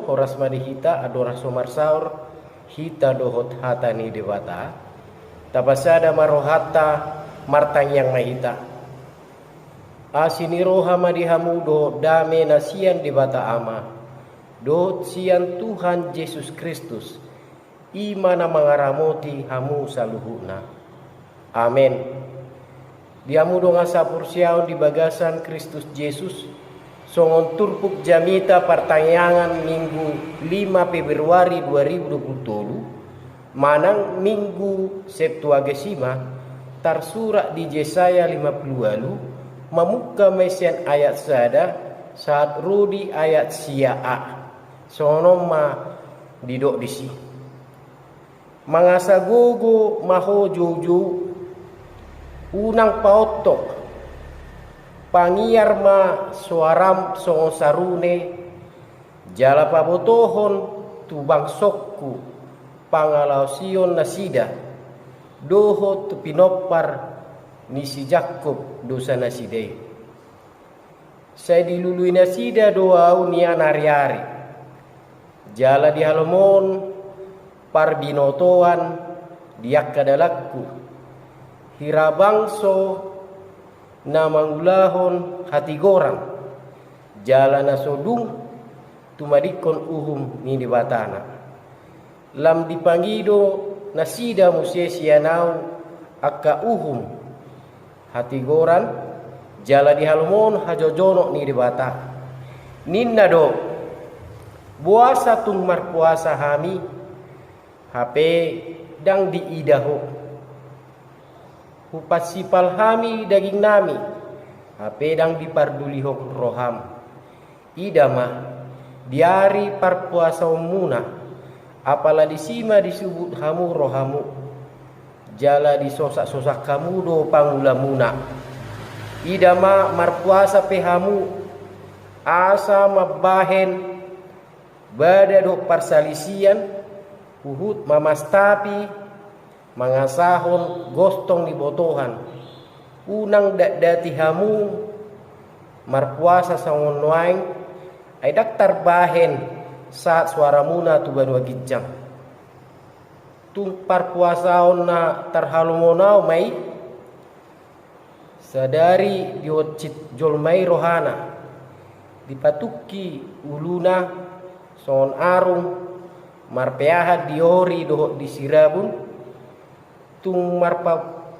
horas madi hita adora somar saur hita dohot hatani dewata tapasada marohata martang yang mahita asini roha madi hamudo dame nasian dewata ama dot sian Tuhan Yesus Kristus imana mangaramoti hamu saluhuna amin. Diamu dong asapur siaon di bagasan Kristus Yesus songon turpuk jamita pertanyaan Minggu 5 Februari 2027 manang Minggu Septuagesima tersurat di Yesaya 50 memuka mesian ayat sada saat rudi ayat siaa sonoma didok disi mangasa gogo maho jojo unang paotok pangiar ma suaram songo sarune jala pabotohon tubang sokku pangalausion nasida doho tu pinopar nisi Jakob dosa naside saya dilului nasida doau nian hari-hari jala di halomon par binotoan diak kadalakku hirabangso na mangulahon hati gorang jala na sodung tumadikon uhum ni dibatana lam dipangido nasida musesianau akka uhum hati goran jala di halmon hajojono ni dibata ninna do puasa tung marpuasa hami HP dang diidaho hupat sipal hami daging nami HP dang dipardulihok roham idama diari parpuasa umuna apala disima disebut hamu rohamu jala disosak-sosak kamu do pangulamuna idama marpuasa pehamu asa mabahen bada do parsalisian uhut mamastapi mangasahon gostong ni botohan unang dati hamu marpuasa sangon waing ay daktar bahen saat suara muna tuban wagijang tung parpuasaon na tarhalumonau may sadari diocit jolmay rohana dipatuki uluna son arung marpeaha diori doho disirabun tung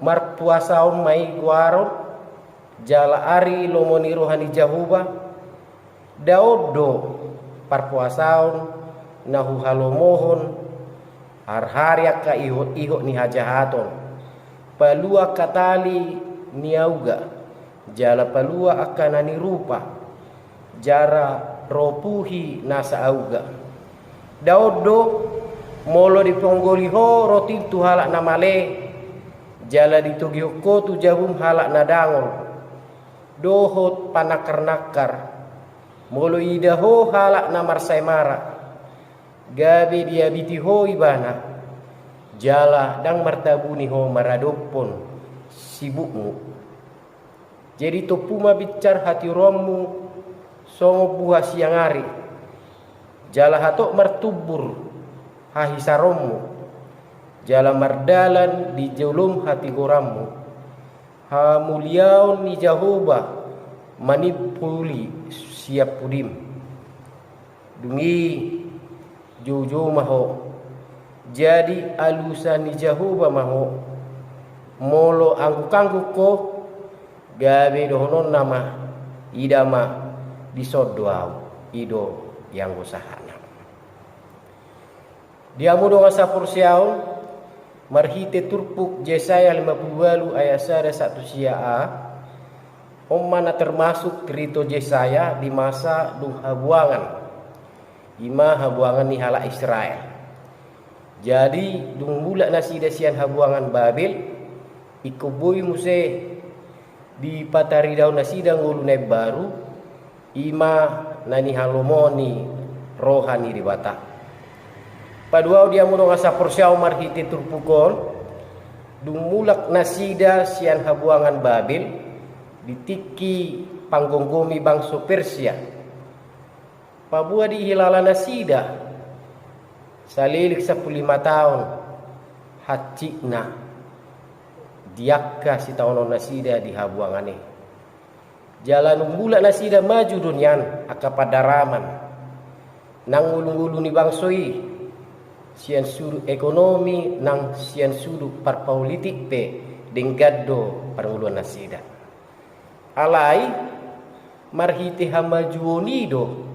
marpuasaon may guaron jala ari lomoni rohani jahuba daodo parpuasaon nahu halomohon harharya ka ihot-ihot ni hajahaton palua katali niauga jala palua akanani rupa jara ropuhi nasa auga daodo molo diponggoliho roti tu halak namale jala ditugioko tu jahum halak nadangol dohot panakar-nakar molo idaho halak namar saimara gabe dia bitiho ibana jala dang martabuniho maradopon sibukmu jadi topuma bicar hati rommu songo buah siang hari jala hatok martubur hahisaromu jala mardalan di jolum hati gorammu ha muliaun ni Jahoba manipuli siap pudim dungi jojo maho jadi alusan ni Jahoba maho molo angku-angku ko gabe dohonon nama idama disodoau ido yang usahana diamu dong asapur siaon marhite turpuk Yesaya 52 ayat 1 siaa mana termasuk cerita Yesaya di masa dung habuangan ima habuangan ni hala Israel jadi dung mula nasi desian habuangan Babel ikubui muse di patari daun nasi dan ngulunai baru ima nani halomoni rohani ribata padua dia munong asa porsiaw marhiti turpukon dumulak nasida sian habuangan Babel ditiki panggonggomi bangso Persia Pabua di hilala nasida salilik 15 tahun hacikna diakka si taono nasida di habuangane jalan umbula nasida maju dunian aka padaraman nang ulung-ulung ni bangsoi sian sudu ekonomi nang sian sudu parpolitik pe denggaddo parnguluan nasida alai marhite hamajuonido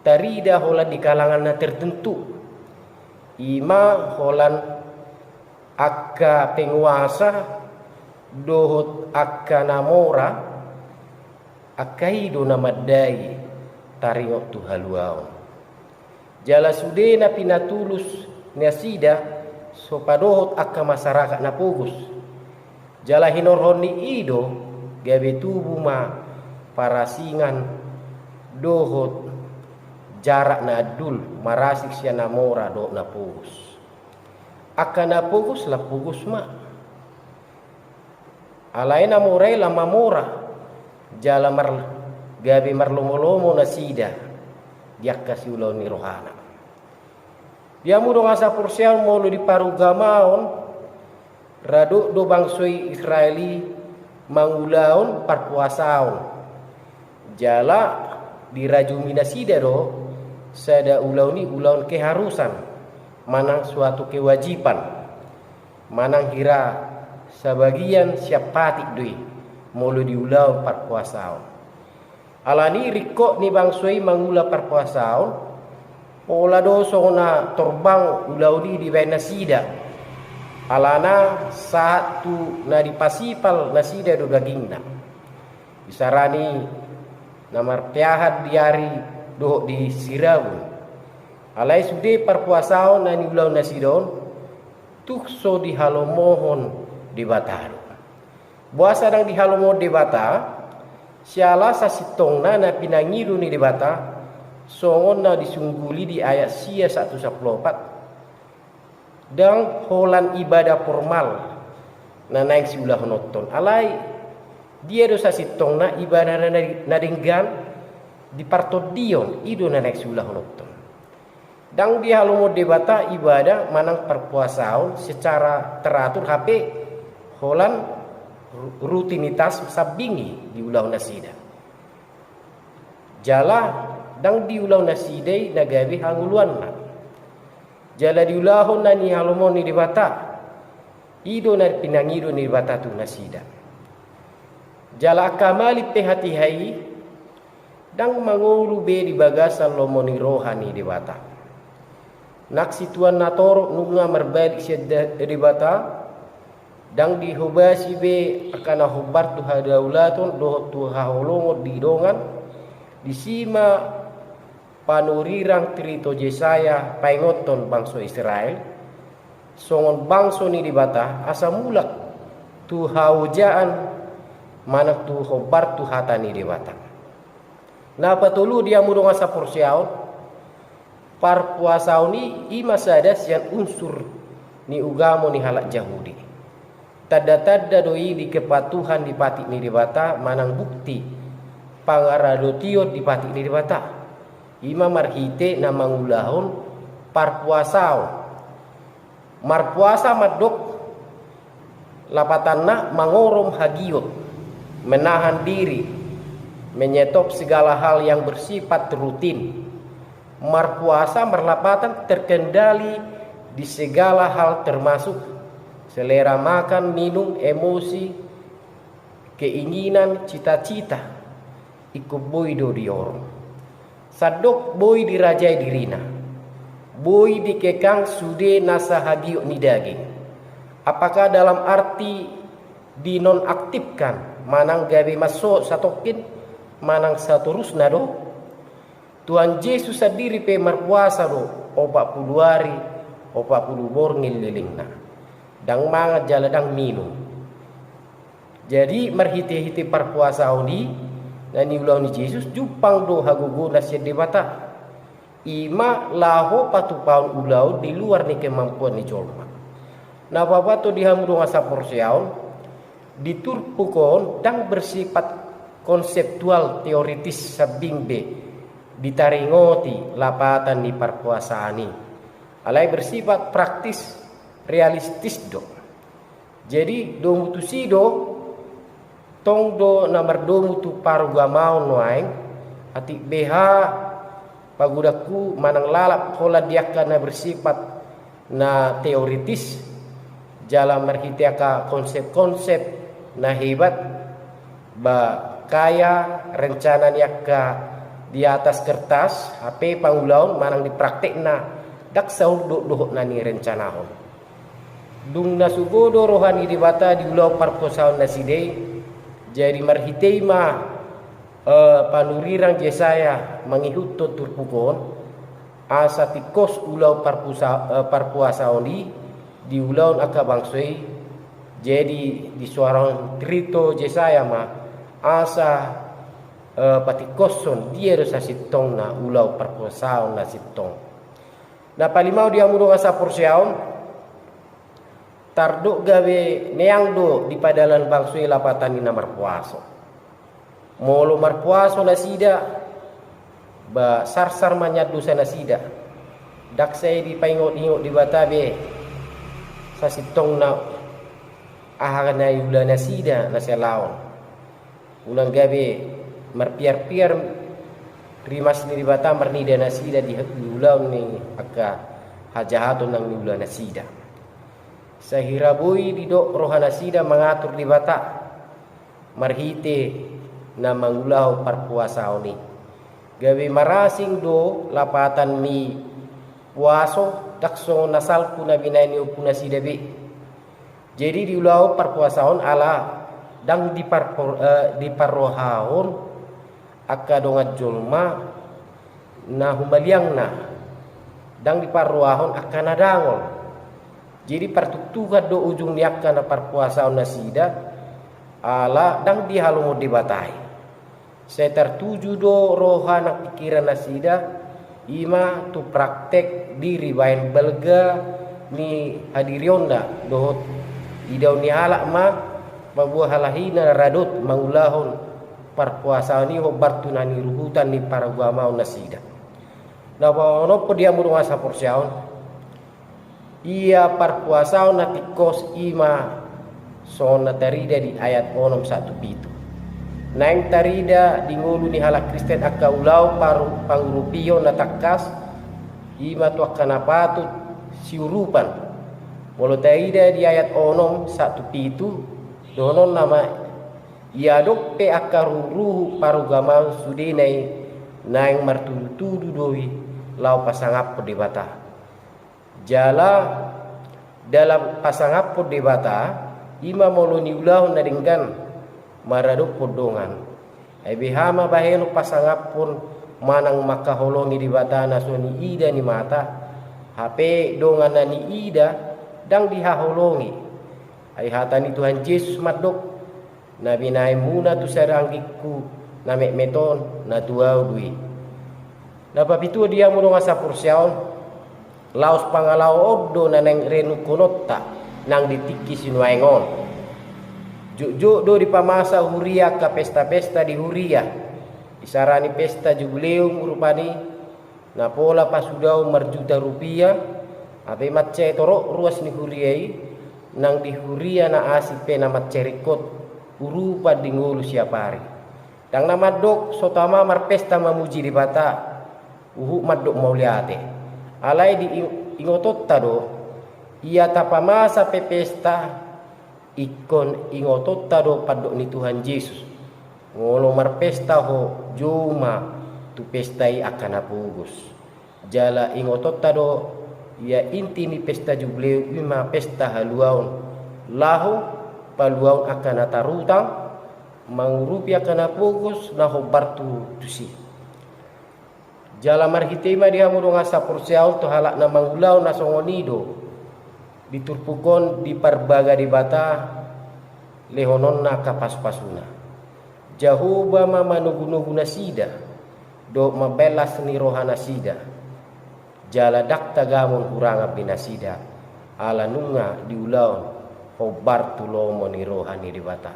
tarida holan di kalangan tertentu ima holan akka penguasa dohot akka namora akaido namadai taringok tu haluaon jala sudena pinatulus nasida sopadohot akka masyarakat napugus jala hinorhoni ido gabe tubuh ma parasingan dohot jarak na adul marasik siya namora do na pugus aka na pugus la pugus ma alay na moray la mamora jala gabi marlomolomo na sida diak kasi ulaw ni rohana dia mo do nga sa porsyaw mo lo di parugamaon rado do bangsoy Israeli mangulaon parpuasaon jala dirajumi na sida do sada ulau ni ulaun keharusan manang suatu kewajiban manang hira sebagian siap patik dui mulu di ulau parpuasaon alani riko ni bangsoi mangula parpuasaon pola doso na torbang ulau di baina sida alana satu na dipasipal nasida do dagingna bisarani namar piahat diari doh di siraun alai sude parpuasaon nani ulau nasidon tukso di halomohon di bataro buasa dang di halomo di bata siala sasitongna na pinangiru ni di bata songon na disungguli di ayat sia 114 dang holan ibadah formal na naik si ulah nonton alai dia dosa sitongna ibadah na denggan di partodion ido na nek sulah nonton dang dia halomo debata ibadah manang perpuasaon secara teratur HP holan rutinitas sabingi di ulau nasida jala dang di ulau nasidai nagawi hanguluan na jala di ulahon na ni halomo ni debata ido na pinangido ni debata tu nasida jala kamali pehati-hai dang mangulu be di bagasan lomoni rohani di bata nak situan nator nunga merbalik siya di bata dang dihubasi be akana hubar tu hadaulatun doh tu haholongo di dongan disima panurirang trito Jesaya paingoton bangso Israel songon bangso ni di bata asa mulak tu haujaan manak tu hubar tu hatani di bata na patulu dia mudong sa porsyaon parpuasaon ni ima sada sian unsur ni ugamo ni halak Yahudi tada-tada doi di kepatuhan di patik ni dibata manang bukti pangaradotio di patik ni dibata ima marhite na mangulahon parpuasaon marpuasa madok lapatanna mangorom hagiot menahan diri menyetop segala hal yang bersifat rutin marpuasa merlapatan terkendali di segala hal termasuk selera makan, minum, emosi, keinginan, cita-cita ikut boy do diorong sadok boy dirajai dirina boy dikekang sude nasa hagiuk ni daging apakah dalam arti dinonaktifkan manang gawe masuk satokin manang saturusna do Tuhan Yesus sendiri pe marpuasa do 40 hari 40 borngil lilingna dang mangat jala dang minum jadi marhite-hite parpuasa oni nani ulau ni Yesus jupang do hagugu nasya debata ima laho patu paun ulau di luar ni kemampuan ni jolma na babato dihamudu ngasa porsiaon diturpukon dang bersifat konseptual teoritis sabingbe ditaringoti lapatan di perpuasaani. Alai bersifat praktis realistis do. Jadi do mutusi do tong do nomor do mutu paruga mau noaing ati BH pagudaku manang lalap kola dia kana bersifat na teoritis jalan merhitiaka konsep-konsep na hebat ba kaya rencana niaka di atas kertas HP pangulaon manang dipraktek na dak saud do nani rencanahon dung nasugodo rohani di bata di ulau parposaon naside jadi marhitei ma panurirang jesaya mangihutto turpukon asa tikos ulau parpuasaon di ulaun aka bangsoi jadi di suarang trito jesaya ma asa patikoson dia dosa sitong na ulau parpuasaon na sitong na palimau dia mudong asa porsiaon tarduk gawe neang do di padalan bangsoi lapatan ni marpuaso molo marpuaso na sida ba sarsar manyadu sana sida dak saya di paingot-ingot di batabe sa sitong na ahagan na yula na sida na selaon ulang gawe marpiar-piar rimas ni di bata marnida na sida di ulaw ni aka hajahaton ng yula na sida sahirabui didok rohana sida mengatur di bata marhite na mangulaw parpuasao ni gawe marasing do lapatan mi puaso dakso nasalku na binani upuna sida be jadi di ulaw parpuasaon ala dang di parrohaon aka dongat jolma na humaliang na dang di parrohaon aka nadangol jadi pertutuhan do ujung niakka na parpuasaon na sida ala dang di halungo dibatai. Saya tertuju do rohana pikiran na sida ima tu praktek diri bain belga ni hadirionda dohot idau ni halak ma babuah halahina radot mangulahon parpuasaon ni hobartu nani ruhutan ni paragwamao na sida. Na ono po dia murung asa porsiaon ia parpuasao na tikos ima so na tarida di ayat onom 1:7 naing tarida di ngulu ni halak Kristen aka ulau pangurupio na takas ima tu akana patut siurupan molo tarida di ayat onom 1:7 donon nama ia doppe aka ruhu parugama sudinai naing martudu doi lau pasangap debata jala dalam pasangap debata ima moloni ulah na dinggan marado podongan ai bihama bahelo pasangap pun manang makaholongi di bata na soni ida ni mata HP dongan na ni ida dang dihaholongi ai hatani Tuhan Yesus madok nabi nai muna tu saranggiku na meton na tuau dui na papitu dia murong asa porsiaon laos pangalao oddo na nang renu konotta nang ditiki sinuaingon juk do di pamasa huria ka pesta-pesta di huria isarani pesta jubileum rupani na pola pasudau marjuta rupiah abe macce torok ruas ni huriai nang di huria na asipe na macce rekot urupa di ngulu siapari dang nama dok sotama marpesta mamuji di bata uhu madok mauliate alai di ingototta do ia tapamasa pepesta ikon ingototta do padok ni Tuhan Yesus ngolo marpesta ho juma tu pestai akan apugus jala ingototta do ia inti ni pesta jubileu ima pesta haluaun lahu paluaun akan atarutang mangurupi akan apugus naho bartu tusi jala marhitema dia mudong asa porsiaon to halak na mangulaw na songonido diturpukon di parbaga di bata lehonon na kapas-pasuna jahuba mamanugu-nugu na sida do mabelas ni rohana sida jala dak tagamon kurang binasida ala nunga di ulaon hobar tulomo ni rohani di bata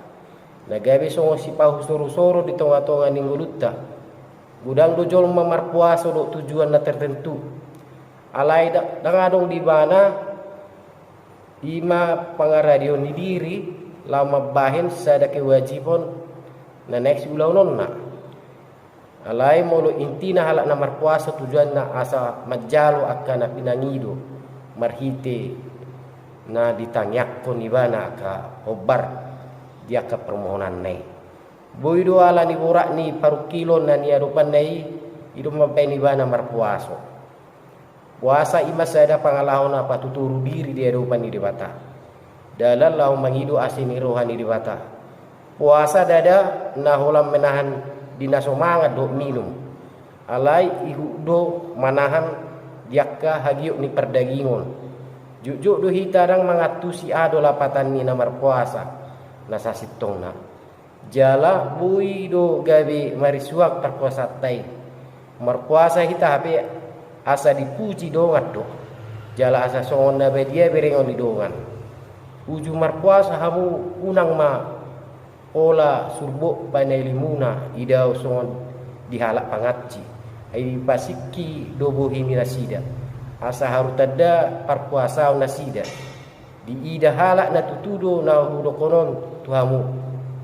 nagabe songo si pahu soro-soro di tonga-tonga ni ngulutta Gudang dojol memarpuaso do tujuan na tertentu. Alai dangadong di bana ima pangaradio ni diri lama bahin sada kewajiban na next ulaw non na. Alai molo intina halak na marpuaso tujuan na asa majalo akan na pinangido marhite na ditangyak ko ni bana ka obar dia ka permohonan nai. Boido ala ni borak ni paru kilo na ni arupan nai idom mampai ni bana marpuaso. Puasa ima sada pangalahon apa tuturu diri di arupan ni debata. Dalam lau mangido asini rohani debata. Puasa dada na holam menahan dinasomangat do minum. Alai ihu do manahan diakka hagiuk ni perdagingon. Jujuk do hitarang mangatusi ado lapatan ni namar puasa nasa sitong na. Jala bui do gabe marisuak terpuasa tai. Marpuasa hita hape asa dipuji dongat do. Jala asa songon na be dia berengon di dongan. Uju marpuasa hamu unang ma ola surbo panai limuna idau songon dihalak pangaci. Ai pasiki do bohimi nasida. Asa haru tada parpuasa nasida. Di ida halak na tutudo na hudo konon tuhamu.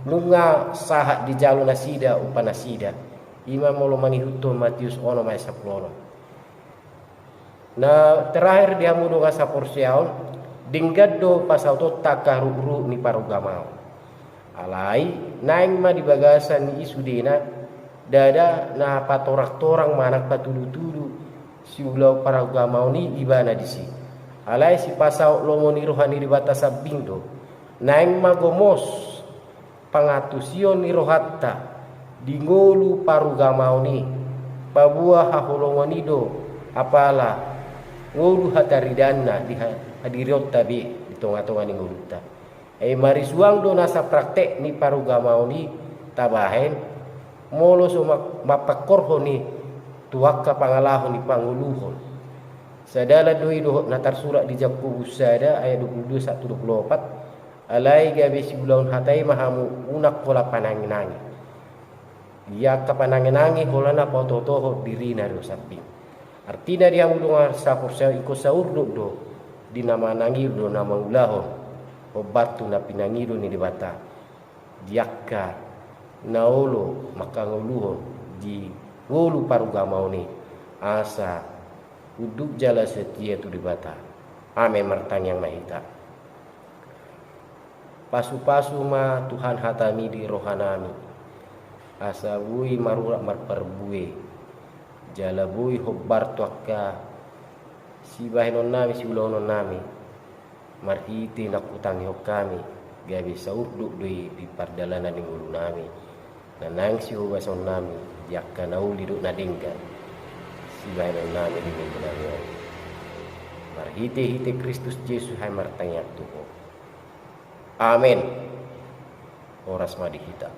Nunga sahat di jalur nasida upa nasida. Imam molo mangihuto Matius ono mai saplono. Nah terakhir dia mudo nga saporsiaon dinggado pasau to takaru ni parugamao. Alai naing ma di bagasan ni isudena dada na patorak-torang manak patudu-tudu si ulau parugamao ni ibana disi. Alai si pasau lomo ni rohani di batas sabindo naing ma gomos pangatusion ni rohatta dingolu parugamau ni pabuah haholongonido apala ngolu hataridana di hadiriot tabi di tonga-tonga ni ngoluta marisuang do nasa praktek ni parugamau ni tabahen molo so mapakorho ni tuwakka pangalahon ni panguluhon sadala doi do natar surat di Jakobus sada ayat 22-1-24 alai gabe si bulaun hatai mahamu unak pola pananginangi. Dia kapananginangi hola na pautotoho diri na rio samping. Artinya dia mudunga sapur sa iko saurdo do di nama nangi do nama ulahon. Obatu na pinangido ni dibata. Diakka naolo makanguluhon di ngulu parugamau ni asa uduk jala setia tu dibata. Ame martang yang mahita. Pasu-pasu ma Tuhan hatami di rohanami. Asa bui marurak marperbue. Jala bui hobbar tuakka. Si bahinon nami si ulonon nami. Marhiti nakutangi hokami. Gabi saurduk doi di pardalanan ni ulu nami. Nanang si hubason nami. Diakka nauli duk nadingga. Si bahinon nami di minggu nami. Marhiti Kristus Yesus hai martangyak Tuhan. Amin. Oras madihita.